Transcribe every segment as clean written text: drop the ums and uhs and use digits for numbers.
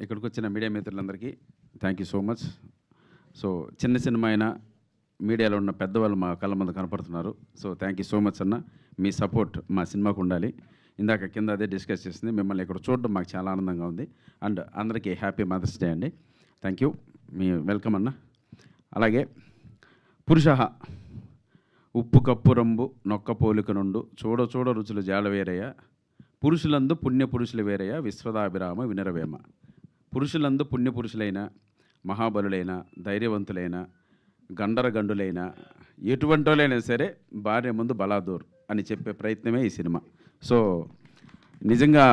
ఇక్కడికి వచ్చిన మీడియా మిత్రులందరికీ thank you so much. So చిన్న సినిమా అయినా మీడియాలో ఉన్న పెద్దవాళ్ళు మా కళ్ళ ముందు కనపడుతున్నారు. So thank you so much అన్న. మీ సపోర్ట్ మా సినిమాకు ఉండాలి. ఇందాక కింద అదే డిస్కస్ చేసింది. మిమ్మల్ని ఇక్కడ చూడడం మాకు చాలా ఆనందంగా ఉంది. అండ్ అందరికీ హ్యాపీ మదర్స్ డే అండి. Thank you. మీ వెల్కమ్ అన్న. అలాగే పురుష ఉప్పు కప్పు రంబు నొక్క పోలిక నుండు చూడ చూడ రుచులు జాడవేరయ్య పురుషులందు పుణ్య పురుషులు వేరయ్య విశ్వదాభిరామ వినరవేమ. పురుషులందు పుణ్యపురుషులైన మహాబలులైన ధైర్యవంతులైన గండరగండులైన ఎటువంటి వాళ్ళైనా సరే భార్య ముందు బలాదూర్ అని చెప్పే ప్రయత్నమే ఈ సినిమా. సో నిజంగా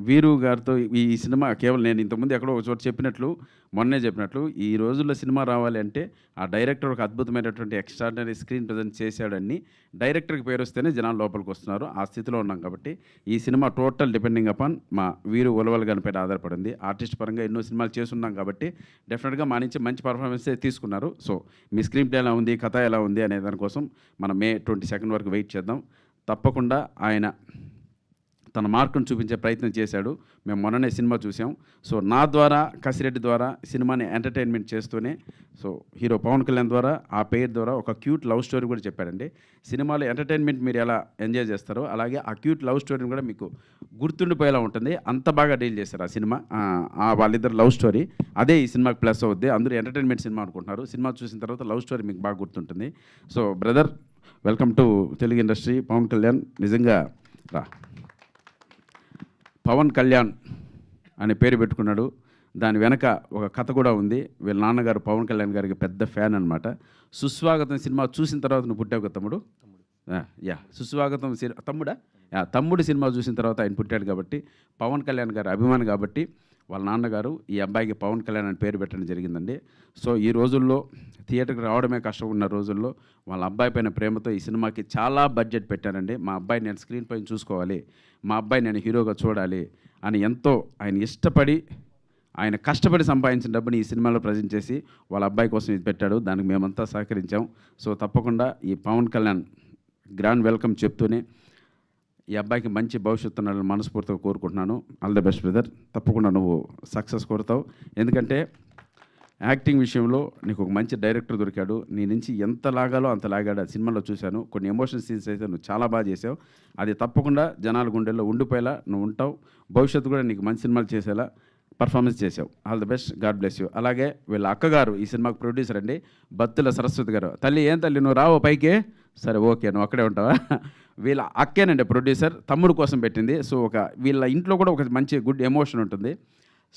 వీరు గారితో ఈ సినిమా కేవలం నేను ఇంతకుముందు ఎక్కడో ఒక చోట చెప్పినట్లు మొన్నే చెప్పినట్లు ఈ రోజుల్లో సినిమా రావాలి అంటే ఆ డైరెక్టర్ ఒక అద్భుతమైనటువంటి ఎక్స్ట్రాడినరీ స్క్రీన్ ప్రజెంట్ చేశాడని డైరెక్టర్కి పేరు వస్తేనే జనాలు లోపలికి వస్తున్నారు. ఆ స్థితిలో ఉన్నాం కాబట్టి ఈ సినిమా టోటల్ డిపెండింగ్ అపాన్ మా వీరు ఉలవల్ గారి పైన ఆధారపడింది. ఆర్టిస్ట్ పరంగా ఎన్నో సినిమాలు చేస్తున్నాం కాబట్టి డెఫినెట్గా మా నుంచి మంచి పర్ఫార్మెన్స్ తీసుకున్నారు. సో మీ స్క్రీన్ ప్లే ఎలా ఉంది, కథ ఎలా ఉంది అనే దానికోసం మనం May 22 వరకు వెయిట్ చేద్దాం. తప్పకుండా ఆయన తన మార్కును చూపించే ప్రయత్నం చేశాడు. మేము మొన్ననే సినిమా చూసాం. సో నా ద్వారా కసిరెడ్డి ద్వారా సినిమాని ఎంటర్టైన్మెంట్ చేస్తూనే సో హీరో పవన్ కళ్యాణ్ ద్వారా ఆ పేరు ద్వారా ఒక క్యూట్ లవ్ స్టోరీ కూడా చెప్పాడండి. సినిమాలో ఎంటర్టైన్మెంట్ మీరు ఎలా ఎంజాయ్ చేస్తారో అలాగే ఆ క్యూట్ లవ్ స్టోరీని కూడా మీకు గుర్తుండిపోయేలా ఉంటుంది. అంత బాగా డీల్ చేశారు ఆ సినిమా. వాళ్ళిద్దరు లవ్ స్టోరీ అదే ఈ సినిమాకి ప్లస్ అవుద్ది. అందరూ ఎంటర్టైన్మెంట్ సినిమా అనుకుంటున్నారు. సినిమా చూసిన తర్వాత లవ్ స్టోరీ మీకు బాగా గుర్తుంటుంది. So brother welcome to Telugu industry. Pawan Kalyan నిజంగా రా పవన్ కళ్యాణ్ అనే పేరు పెట్టుకున్నాడు. దాని వెనక ఒక కథ కూడా ఉంది. వీళ్ళ నాన్నగారు పవన్ కళ్యాణ్ గారికి పెద్ద ఫ్యాన్ అనమాట. సుస్వాగతం సినిమా చూసిన తర్వాత నువ్వు పుట్టావు కదా తమ్ముడు. సుస్వాగతం తమ్ముడా తమ్ముడు సినిమా చూసిన తర్వాత ఆయన పుట్టాడు కాబట్టి పవన్ కళ్యాణ్ గారు అభిమాని కాబట్టి వాళ్ళ నాన్నగారు ఈ అబ్బాయికి పవన్ కళ్యాణ్ అని పేరు పెట్టడం జరిగిందండి. సో ఈ రోజుల్లో థియేటర్కి రావడమే కష్టం ఉన్న రోజుల్లో వాళ్ళ అబ్బాయి పైన ప్రేమతో ఈ సినిమాకి చాలా బడ్జెట్ పెట్టారండి. మా అబ్బాయి నేను స్క్రీన్ పైన చూసుకోవాలి, మా అబ్బాయి నేను హీరోగా చూడాలి అని ఎంతో ఆయన ఇష్టపడి ఆయన కష్టపడి సంపాదించిన డబ్బుని ఈ సినిమాలో ప్రజెంట్ చేసి వాళ్ళ అబ్బాయి కోసం ఇది పెట్టాడు. దానికి మేమంతా సహకరించాం. సో తప్పకుండా ఈ పవన్ కళ్యాణ్ గ్రాండ్ వెల్కమ్ చెప్తూనే ఈ అబ్బాయికి మంచి భవిష్యత్తు ఉండాలని మనస్ఫూర్తిగా కోరుకుంటున్నాను. All the best brother. తప్పకుండా నువ్వు సక్సెస్ కోరుతావు. ఎందుకంటే యాక్టింగ్ విషయంలో నీకు ఒక మంచి డైరెక్టర్ దొరికాడు. నీ నుంచి ఎంత లాగాలో అంత లాగాడు. ఆ సినిమాలో చూశాను. కొన్ని ఎమోషనల్ సీన్స్ అయితే నువ్వు చాలా బాగా చేసావు. అది తప్పకుండా జనాల గుండెల్లో ఉండిపోయేలా నువ్వు ఉంటావు. భవిష్యత్తు కూడా నీకు మంచి సినిమాలు చేసేలా పర్ఫార్మెన్స్ చేసావు. All the best. God bless you. అలాగే వీళ్ళ అక్కగారు ఈ సినిమాకి ప్రొడ్యూసర్ అండి, బత్తుల సరస్వతి గారు. తల్లి ఏం తల్లి నువ్వు రావు పైకి? సరే ఓకే నువ్వు అక్కడే ఉంటావా? వీళ్ళ అక్కేనండి ప్రొడ్యూసర్, తమ్ముడు కోసం పెట్టింది. సో వీళ్ళ ఇంట్లో కూడా ఒక మంచి గుడ్ ఎమోషన్ ఉంటుంది.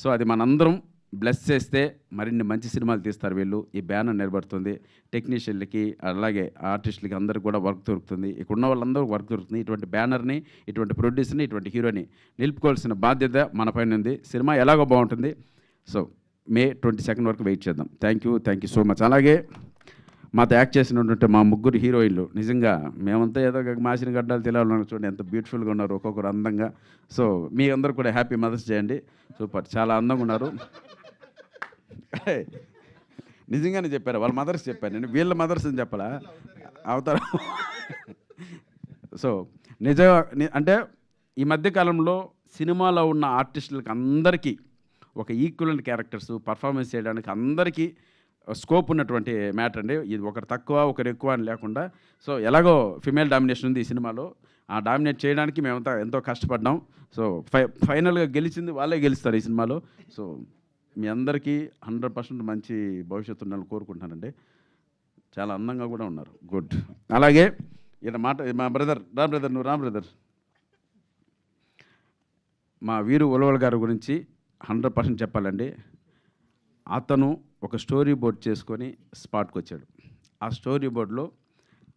సో అది మనందరం బ్లెస్ చేస్తే మరిన్ని మంచి సినిమాలు తీస్తారు వీళ్ళు. ఈ బ్యానర్ నిలబడుతుంది. టెక్నీషియన్లకి అలాగే ఆర్టిస్టులకి అందరికి కూడా వర్క్ దొరుకుతుంది. ఇక్కడ ఉన్న వాళ్ళందరూ వర్క్ దొరుకుతుంది. ఇటువంటి బ్యానర్ని, ఇటువంటి ప్రొడ్యూసర్ని, ఇటువంటి హీరోని నిలుపుకోవాల్సిన బాధ్యత మన పైన ఉంది. సినిమా ఎలాగో బాగుంటుంది. సో May 22 వరకు వెయిట్ చేద్దాం. Thank you so much. అలాగే మాతో యాక్ట్ చేసినటువంటి మా ముగ్గురు హీరోయిన్లు నిజంగా మేమంతా ఏదో మాసిన గడ్డాలు తెలియాలన్నా చూడండి ఎంత బ్యూటిఫుల్గా ఉన్నారు, ఒక్కొక్కరు అందంగా. సో మీ అందరూ కూడా హ్యాపీ మదర్స్ డే అండి. సూపర్, చాలా అందంగా ఉన్నారు. నిజంగానే చెప్పారు, వాళ్ళ మదర్స్ చెప్పారు, నేను వీళ్ళ మదర్స్ అని చెప్పాలా అవుతారు. సో నిజంగా అంటే ఈ మధ్యకాలంలో సినిమాలో ఉన్న ఆర్టిస్టులకి అందరికీ ఒక ఈక్వలెంట్ క్యారెక్టర్స్ పర్ఫార్మెన్స్ చేయడానికి అందరికీ స్కోప్ ఉన్నటువంటి మ్యాటర్ అండి. ఇది ఒకరు తక్కువ ఒకరు ఎక్కువ అని లేకుండా సో ఎలాగో ఫిమేల్ డామినేషన్ ఉంది ఈ సినిమాలో. ఆ డామినేట్ చేయడానికి మేమంతా ఎంతో కష్టపడ్డాం. సో ఫైనల్గా గెలిచింది వాళ్ళే గెలుస్తారు ఈ సినిమాలో. సో మీ అందరికీ 100% మంచి భవిష్యత్తు ఉండాలని కోరుకుంటున్నానండి. చాలా అందంగా కూడా ఉన్నారు. గుడ్. అలాగే ఇక్కడ మా బ్రదర్ నువ్వు రా బ్రదర్. మా వీరు ఉలవల్ గారి గురించి 100% చెప్పాలండి. అతను ఒక స్టోరీ బోర్డ్ చేసుకొని స్పాట్కి వచ్చాడు. ఆ స్టోరీ బోర్డులో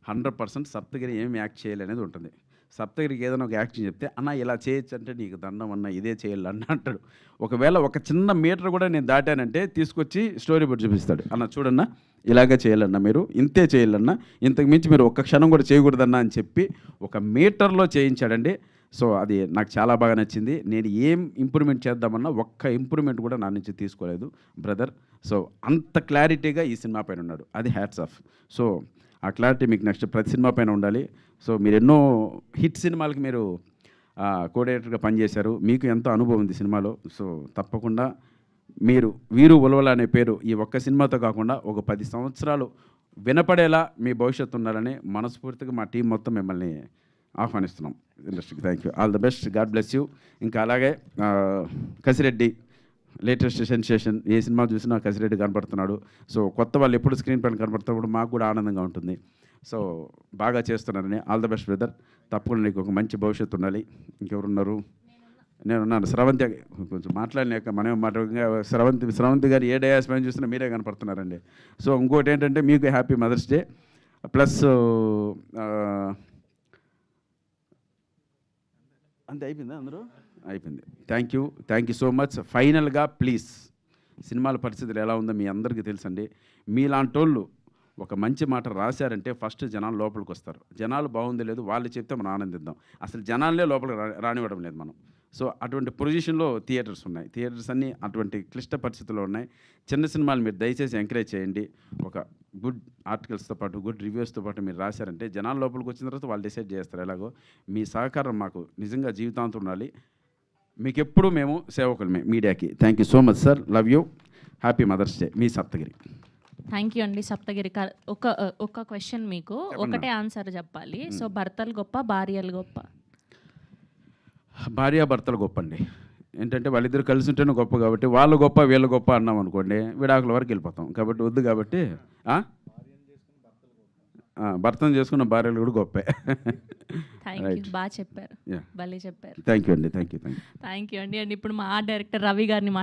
100% సప్తగిరి ఏమి యాక్ట్ చేయాలి అనేది ఉంటుంది. సప్తగిరికి ఏదైనా ఒక యాక్షన్ చెప్తే అన్న ఇలా చేయొచ్చు అంటే నీకు దండం అన్న ఇదే చేయాలి అన్న అంటాడు. ఒకవేళ ఒక చిన్న మీటర్ కూడా నేను దాటానంటే తీసుకొచ్చి స్టోరీ బోర్డ్ చూపిస్తాడు. అన్న చూడన్నా ఇలాగే చేయాలన్నా, మీరు ఇంతే చేయాలన్నా, ఇంతకు మించి మీరు ఒక్క క్షణం కూడా చేయకూడదన్నా అని చెప్పి ఒక మీటర్లో చేయించాడండి. సో అది నాకు చాలా బాగా నచ్చింది. నేను ఏం ఇంప్రూవ్మెంట్ చేద్దామన్నా ఒక్క ఇంప్రూవ్మెంట్ కూడా నా నుంచి తీసుకోలేదు బ్రదర్. సో అంత క్లారిటీగా ఈ సినిమా పైన ఉన్నాడు. అది హ్యాట్స్ ఆఫ్. సో ఆ క్లారిటీ మీకు నెక్స్ట్ ప్రతి సినిమా పైన ఉండాలి. సో మీరు ఎన్నో హిట్ సినిమాలకి మీరు కోఆర్డినేటర్గా పనిచేశారు. మీకు ఎంతో అనుభవం ఉంది సినిమాలో. సో తప్పకుండా వీరు ఉలవల అనే పేరు ఈ ఒక్క సినిమాతో కాకుండా ఒక 10 సంవత్సరాలు వినపడేలా మీ భవిష్యత్తు ఉండాలని మనస్ఫూర్తిగా మా టీం మొత్తం మిమ్మల్ని ఆహ్వానిస్తున్నాం ఇండస్ట్రీకి. Thank you, all the best, God bless you. ఇంకా అలాగే కసిరెడ్డి లేటెస్ట్ సెన్సేషన్, ఏ సినిమా చూసినా కసిరెడ్డి కనపడుతున్నాడు. సో కొత్త వాళ్ళు ఎప్పుడు స్క్రీన్ పైన కనపడుతున్నప్పుడు మాకు కూడా ఆనందంగా ఉంటుంది. సో బాగా చేస్తున్నారని, ఆల్ ద బెస్ట్ బ్రదర్. తప్పకుండా నీకు ఒక మంచి భవిష్యత్తు ఉండాలి. ఇంకెవరున్నారు? నేనున్నాను. స్రవంతి కొంచెం మాట్లాడలేక మనం మాట్లాడగా స్రవంతి గారు ఏ డయాస్ పైన చూసినా మీరే కనపడుతున్నారండి. సో ఇంకోటి ఏంటంటే మీకు హ్యాపీ మదర్స్ డే. ప్లస్ అంతే అయిపోయిందా? అందరూ అయిపోయింది. Thank you so much. ఫైనల్గా ప్లీజ్, సినిమాల పరిస్థితులు ఎలా ఉందో మీ అందరికీ తెలుసండి. మీలాంటి వాళ్ళు ఒక మంచి మాట రాశారంటే ఫస్ట్ జనాలు లోపలికి వస్తారు. జనాలు బాగుంది లేదు వాళ్ళు చెప్తే మనం ఆనందిద్దాం. అసలు జనాలనే లోపలికి రానివ్వడం లేదు మనం. సో అటువంటి పొజిషన్లో థియేటర్స్ ఉన్నాయి. థియేటర్స్ అన్నీ అటువంటి క్లిష్ట పరిస్థితుల్లో ఉన్నాయి. చిన్న సినిమాలు మీరు దయచేసి ఎంకరేజ్ చేయండి. ఒక గుడ్ ఆర్టికల్స్తో పాటు గుడ్ రివ్యూస్తో పాటు మీరు రాశారంటే జనాల లోపలికి వచ్చిన తర్వాత వాళ్ళు డిసైడ్ చేస్తారు. ఎలాగో మీ సహకారం మాకు నిజంగా జీవితాంతం ఉండాలి. మీకు ఎప్పుడూ మేము సేవకులమే మీడియాకి. Thank you so much sir, love you, happy mother's day. మీ సప్తగిరి. థ్యాంక్ యూ అండి సప్తగిరి. ఒక క్వశ్చన్ మీకు ఒకటే ఆన్సర్ చెప్పాలి. సో భర్తలు గొప్ప, భార్యలు గొప్ప? భార్యాభర్తలు గొప్ప అండి. ఏంటంటే వాళ్ళిద్దరు కలిసి ఉంటేనే గొప్ప. కాబట్టి వాళ్ళు గొప్ప వీళ్ళు గొప్ప అన్నాం అనుకోండి విడాకుల వరకు వెళ్ళిపోతాం. కాబట్టి వద్దు. కాబట్టి భర్తను చేసుకున్న భార్యలు కూడా గొప్పే. థ్యాంక్ యూ, బాగా చెప్పారు, భలే చెప్పారు. థ్యాంక్ యూ అండి. థ్యాంక్ యూ అండి. అండ్ ఇప్పుడు మా ఆర్ట్ డైరెక్టర్ రవి గారిని